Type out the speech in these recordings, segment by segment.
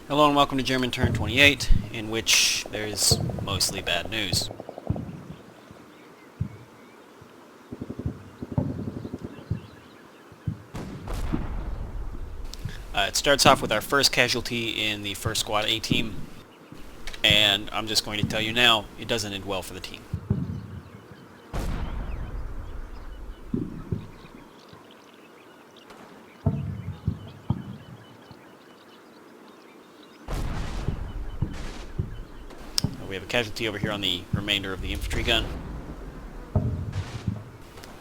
Hello and welcome to German Turn 28, in which there is mostly bad news. It starts off with our first casualty in the first Squad A team, and I'm just going to tell you now, it doesn't end well for the team. We have a casualty over here on the remainder of the infantry gun.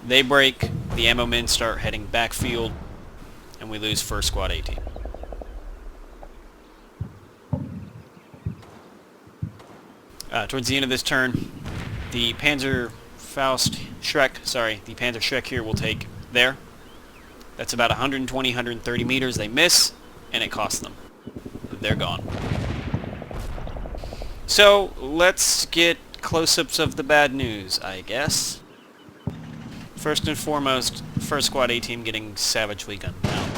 They break, the ammo men start heading backfield, and we lose first Squad A team. Towards the end of this turn, the Panzer Schreck here will take there. That's about 120, 130 meters. They miss, and it costs them. They're gone. So, let's get close-ups of the bad news, I guess. First and foremost, first Squad A team getting savagely gunned down.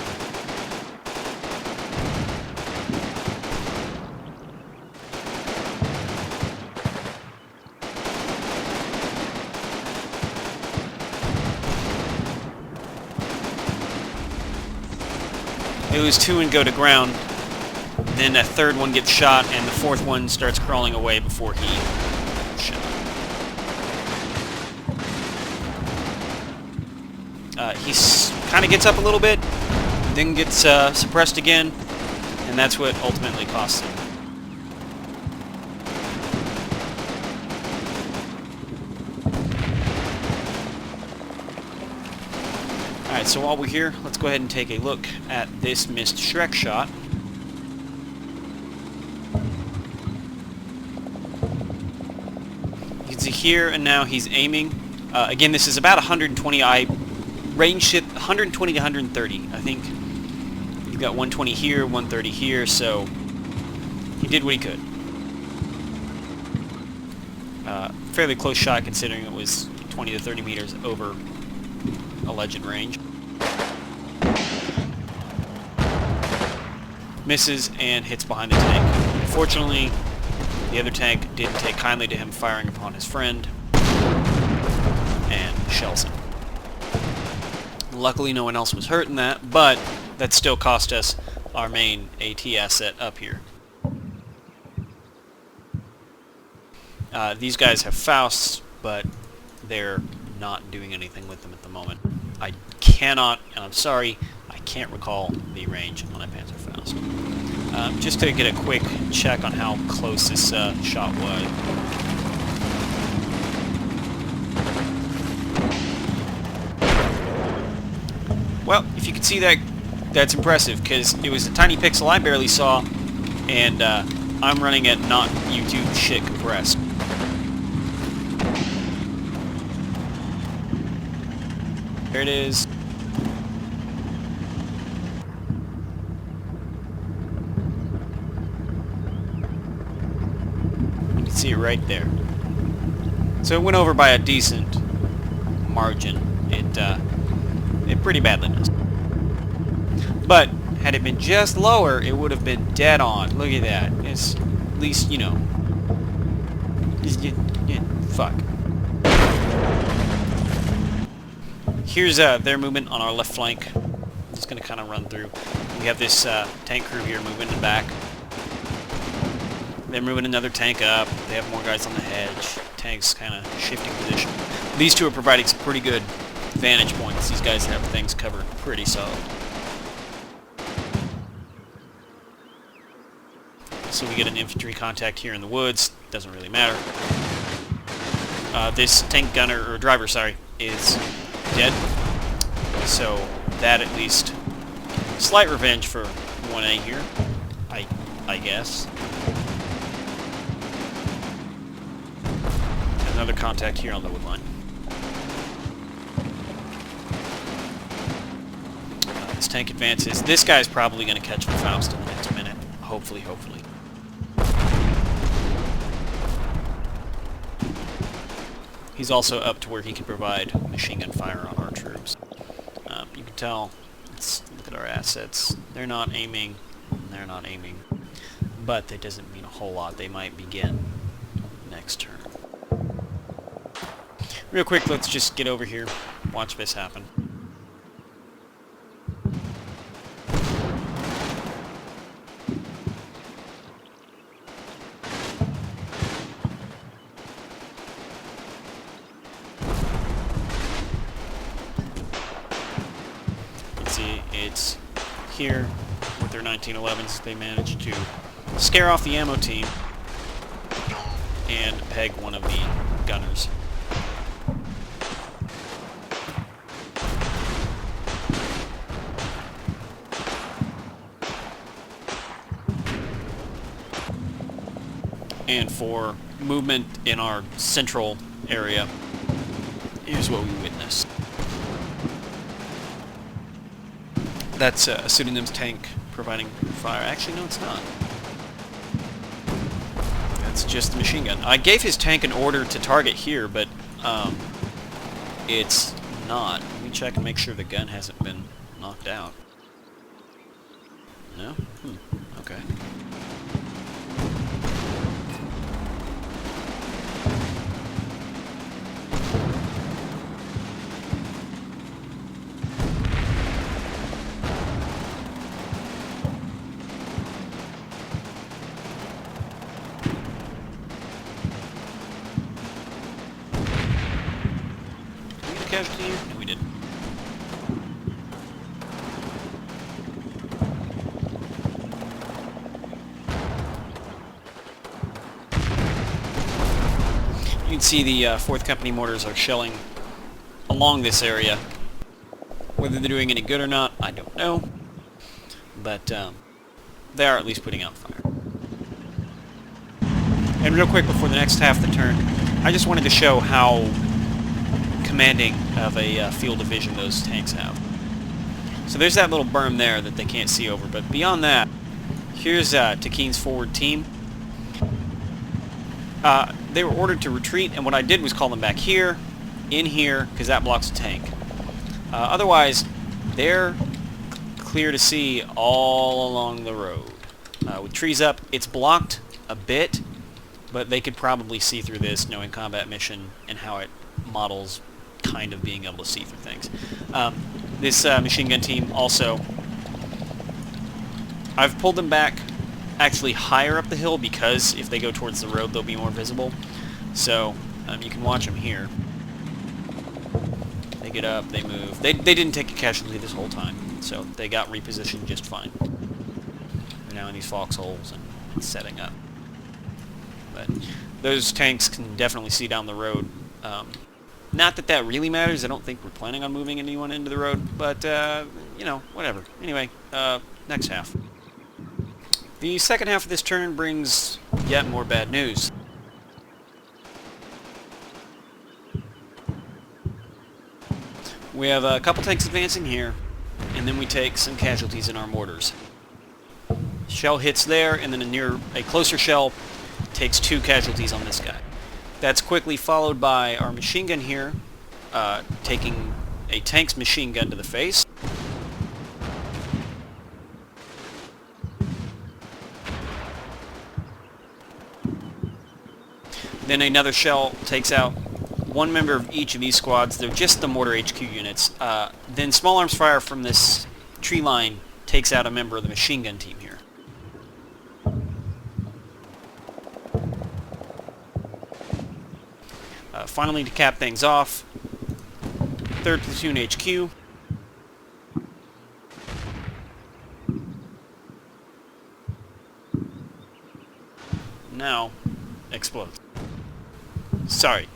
They lose two and go to ground. Then a third one gets shot, and the fourth one starts crawling away before he shot. He kind of gets up a little bit, then gets suppressed again, and that's what ultimately costs him. Alright, so while we're here, let's go ahead and take a look at this missed Schreck shot. You can see here and now he's aiming. Again, this is about 120. I ranged it 120 to 130. I think you've got 120 here, 130 here, so he did what he could. Fairly close shot considering it was 20 to 30 meters over alleged range. Misses and hits behind the tank. Fortunately, the other tank didn't take kindly to him firing upon his friend and shells him. Luckily, no one else was hurt in that, but that still cost us our main AT asset up here. These guys have Fausts, but they're not doing anything with them at the moment. I cannot, and I'm sorry, I can't recall the range on that Panzer Faust. Just to get a quick check on how close this shot was. Well, if you can see that, that's impressive, because it was a tiny pixel I barely saw, and I'm running at not YouTube shit compressed. There it is. You can see it right there. So it went over by a decent margin. It pretty badly missed. But had it been just lower, it would have been dead on. Look at that. It's at least, you know. Fuck. Here's their movement on our left flank. I'm just going to kind of run through. We have this tank crew here moving back. They're moving another tank up. They have more guys on the hedge. Tank's kind of shifting position. These two are providing some pretty good vantage points. These guys have things covered pretty solid. So we get an infantry contact here in the woods. Doesn't really matter. This tank gunner, or driver, sorry, is dead. So that at least slight revenge for 1A here, I guess. Another contact here on the wood line. This tank advances. This guy's probably going to catch the Faust in the next minute. Hopefully. He's also up to where he can provide machine gun fire on our troops. You can tell, let's look at our assets. They're not aiming. but that doesn't mean a whole lot. They might begin next turn. Real quick, let's just get over here, watch this happen. You can see it's here with their 1911s. They managed to scare off the ammo team and peg one of the gunners. And for movement in our central area, here's what we witnessed. That's a pseudonym's tank providing fire. Actually, no, it's not. That's just the machine gun. I gave his tank an order to target here, but it's not. Let me check and make sure the gun hasn't been knocked out. No? Okay. Casualty here? No, we didn't. You can see the 4th Company mortars are shelling along this area. Whether they're doing any good or not, I don't know. But they are at least putting out fire. And real quick before the next half of the turn, I just wanted to show how commanding of a field of vision those tanks have. So there's that little berm there that they can't see over, but beyond that, here's Takeen's forward team. They were ordered to retreat, and what I did was call them back here, in here, because that blocks the tank. Otherwise, they're clear to see all along the road. With trees up, it's blocked a bit, but they could probably see through this, knowing combat mission and how it models kind of being able to see through things. This machine gun team also, I've pulled them back actually higher up the hill because if they go towards the road they'll be more visible. So you can watch them here. They get up, they move. They didn't take a casualty this whole time, so they got repositioned just fine. They're now in these foxholes and setting up. But those tanks can definitely see down the road. Not that that really matters. I don't think we're planning on moving anyone into the road, but, you know, whatever. Anyway, next half. The second half of this turn brings yet more bad news. We have a couple tanks advancing here, and then we take some casualties in our mortars. Shell hits there, and then a closer shell takes 2 casualties on this guy. That's quickly followed by our machine gun here, taking a tank's machine gun to the face. Then another shell takes out one member of each of these squads. They're just the mortar HQ units. Then small arms fire from this tree line takes out a member of the machine gun team here. Finally, to cap things off, 3rd Platoon HQ. Now, explodes. Sorry,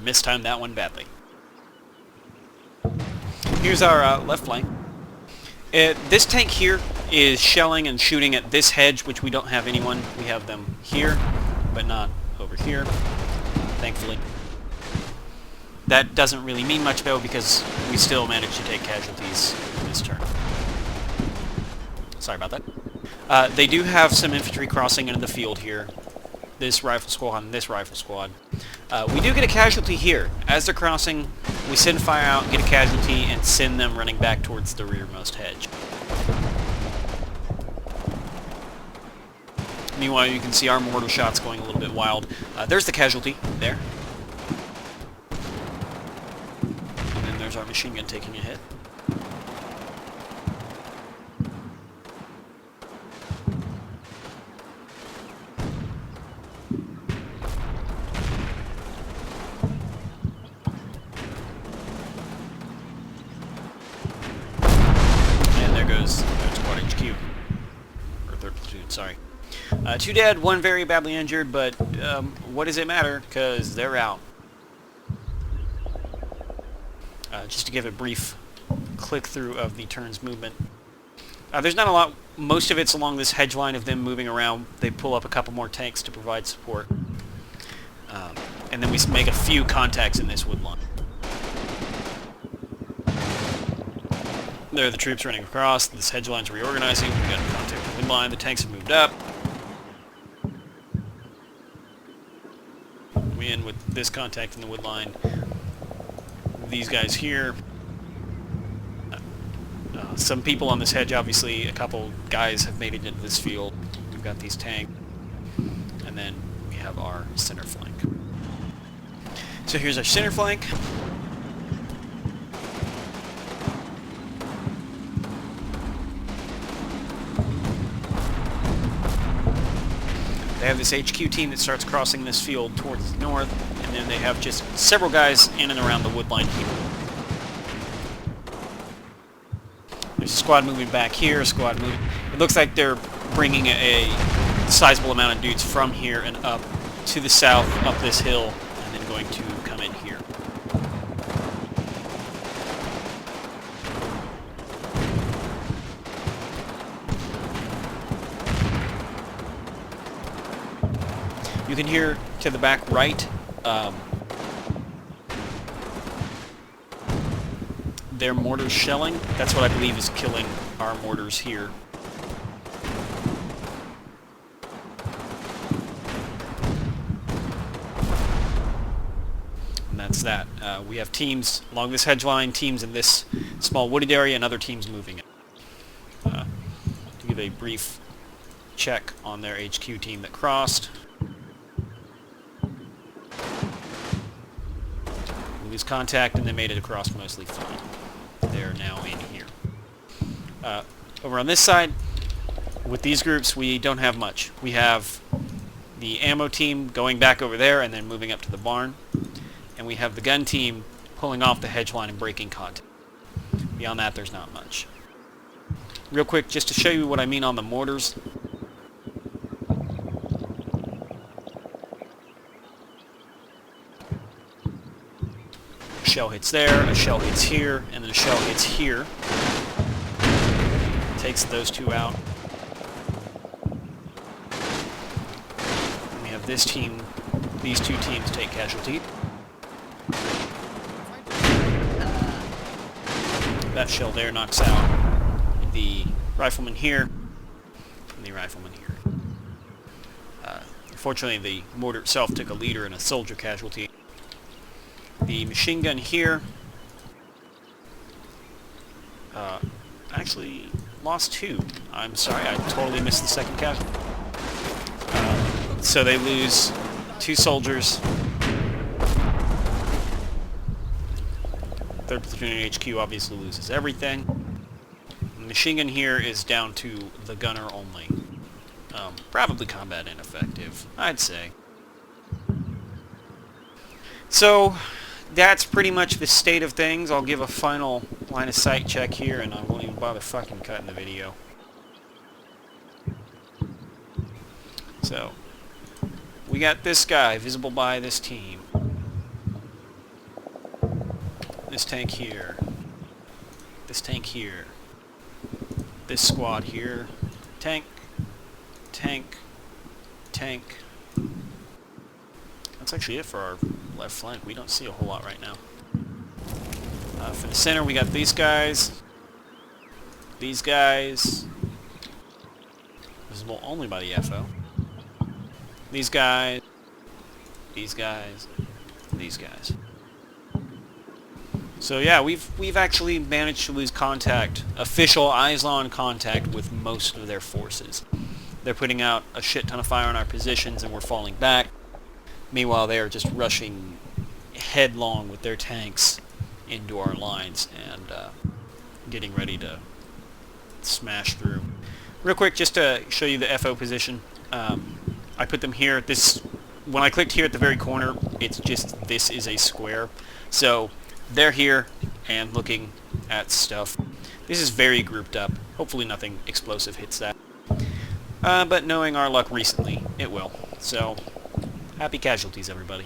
mistimed that one badly. Here's our left flank. This tank here is shelling and shooting at this hedge, which we don't have anyone. We have them here, but not over here, thankfully. That doesn't really mean much, though, because we still managed to take casualties this turn. Sorry about that. They do have some infantry crossing into the field here. This rifle squad and this rifle squad. We do get a casualty here. As they're crossing, we send fire out, get a casualty, and send them running back towards the rearmost hedge. Meanwhile, you can see our mortar shots going a little bit wild. There's the casualty there. And then there's our machine gun taking a hit. Squad HQ. Or 3rd Platoon, sorry. 2 dead, 1 very badly injured, but what does it matter? Because they're out. Just to give a brief click-through of the turns movement. There's not a lot. Most of it's along this hedge line of them moving around. They pull up a couple more tanks to provide support. And then we make a few contacts in this wood line. There are the troops running across. This hedge line's reorganizing. We got contact with the wood line. The tanks have moved up. We end with this contact in the wood line. These guys here. Some people on this hedge, obviously. A couple guys have made it into this field. We've got these tanks. And then we have our center flank. So here's our center flank. They have this HQ team that starts crossing this field towards the north, and then they have just several guys in and around the wood line here. There's a squad moving back here, a squad moving... It looks like they're bringing a sizable amount of dudes from here and up to the south, up this hill, and then going to come in here. You can hear to the back right, their mortars shelling. That's what I believe is killing our mortars here. And that's that. We have teams along this hedge line, teams in this small wooded area, and other teams moving it. To give a brief check on their HQ team that crossed. Lose contact, and they made it across mostly fine. They're now in here. Over on this side, with these groups, we don't have much. We have the ammo team going back over there and then moving up to the barn. And we have the gun team pulling off the hedge line and breaking contact. Beyond that, there's not much. Real quick, just to show you what I mean on the mortars. A shell hits there, a shell hits here, and then a shell hits here. Takes those two out. And we have this team, these two teams take casualty. That shell there knocks out the rifleman here and the rifleman here. Unfortunately, the mortar itself took a leader and a soldier casualty. The machine gun here actually lost 2. I'm sorry, I totally missed the second casualty. So they lose 2 soldiers. 3rd Platoon HQ obviously loses everything. The machine gun here is down to the gunner only. Probably combat ineffective, I'd say. So that's pretty much the state of things. I'll give a final line of sight check here, and I won't even bother fucking cutting the video. So we got this guy visible by this team. This tank here. This tank here. This squad here. Tank. Tank. Tank. That's actually it for our left flank. We don't see a whole lot right now. For the center, we got these guys. These guys. Visible only by the FO. These guys. These guys. These guys. So yeah, we've actually managed to lose contact, official eyes-on contact with most of their forces. They're putting out a shit ton of fire on our positions and we're falling back. Meanwhile, they are just rushing headlong with their tanks into our lines and getting ready to smash through. Real quick, just to show you the FO position, I put them here. When I clicked here at the very corner, it's just this is a square. So they're here and looking at stuff. This is very grouped up. Hopefully nothing explosive hits that. But knowing our luck recently, it will. So, happy casualties, everybody.